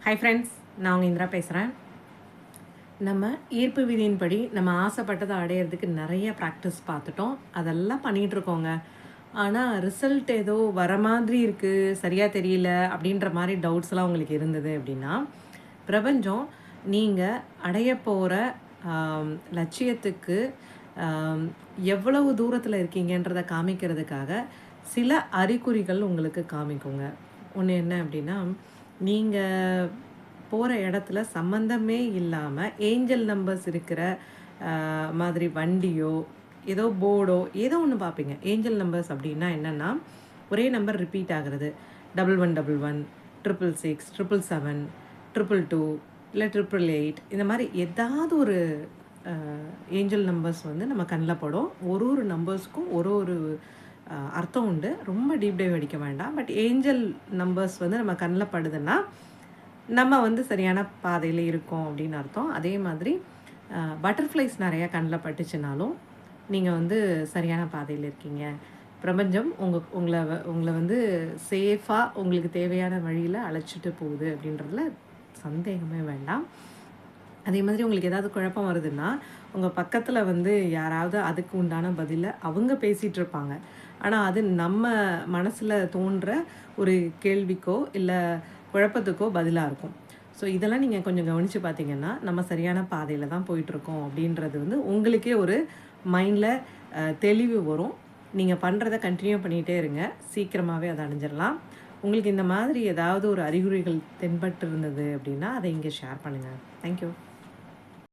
Hi friends, நான் உங்கள் இந்திரா பேசுகிறேன். நம்ம ஈர்ப்பு விதியின்படி நம்ம ஆசைப்பட்டதை அடையிறதுக்கு நிறைய ப்ராக்டிஸ் பார்த்துட்டோம். அதெல்லாம் பண்ணிகிட்ருக்கோங்க. ஆனால் ரிசல்ட் ஏதோ வர மாதிரி இருக்குது, சரியாக தெரியல அப்படின்ற மாதிரி டவுட்ஸ்லாம் உங்களுக்கு இருந்தது அப்படின்னா, பிரபஞ்சம் நீங்கள் அடைய போகிற லட்சியத்துக்கு எவ்வளவு தூரத்தில் இருக்கீங்கன்றதை காமிக்கிறதுக்காக சில அறிகுறிகள் உங்களுக்கு காமிக்குங்க. ஒன்று என்ன அப்படின்னா, நீங்கள் போகிற இடத்துல சம்மந்தமே இல்லாமல் ஏஞ்சல் நம்பர்ஸ் இருக்கிற மாதிரி வண்டியோ ஏதோ போர்டோ ஏதோ ஒன்று பார்ப்பீங்க. ஏஞ்சல் நம்பர்ஸ் அப்படின்னா என்னென்னா, ஒரே நம்பர் ரிப்பீட் ஆகிறது. 1111, 666, 777, 222 இல்லை 888 இந்த மாதிரி ஏதாவது ஒரு ஏஞ்சல் நம்பர்ஸ் வந்து நம்ம கண்ணில் படும். ஒரு ஒரு நம்பர்ஸ்க்கும் ஒரு ஒரு அர்த்தம் உண்டு. ரொம்ப டீப் டைவ் அடிக்க வேண்டாம். பட் ஏஞ்சல் நம்பர்ஸ் வந்து நம்ம கண்ணில் படுதுன்னா நம்ம வந்து சரியான பாதையில் இருக்கோம் அப்படின்னு அர்த்தம். அதே மாதிரி பட்டர்ஃப்ளைஸ் நிறையா கண்ணில் பட்டுச்சுனாலும் நீங்கள் வந்து சரியான பாதையில் இருக்கீங்க. பிரபஞ்சம் உங்களை வந்து சேஃபாக உங்களுக்கு தேவையான வழியில் அழைச்சிட்டு போகுது அப்படின்றதுல சந்தேகமே வேண்டாம். அதே மாதிரி உங்களுக்கு ஏதாவது குழப்பம் வருதுன்னா, உங்கள் பக்கத்தில் வந்து யாராவது அதுக்கு உண்டான பதிலை அவங்க பேசிகிட்டு இருப்பாங்க. ஆனால் அது நம்ம மனசில் தோன்ற ஒரு கேள்விக்கோ இல்லை குழப்பத்துக்கோ பதிலாக இருக்கும். ஸோ இதெல்லாம் நீங்கள் கொஞ்சம் கவனித்து பார்த்தீங்கன்னா, நம்ம சரியான பாதையில் தான் போயிட்டுருக்கோம் அப்படின்றது வந்து உங்களுக்கே ஒரு மைண்டில் தெளிவு வரும். நீங்கள் பண்ணுறத கண்டினியூ பண்ணிகிட்டே இருங்க. சீக்கிரமாகவே அதை அடைஞ்சிடலாம். உங்களுக்கு இந்த மாதிரி ஏதாவது ஒரு அறிகுறிகள் தென்பட்டு இருந்தது அப்படின்னா அதை இங்கே ஷேர் பண்ணுங்கள். தேங்க்யூ.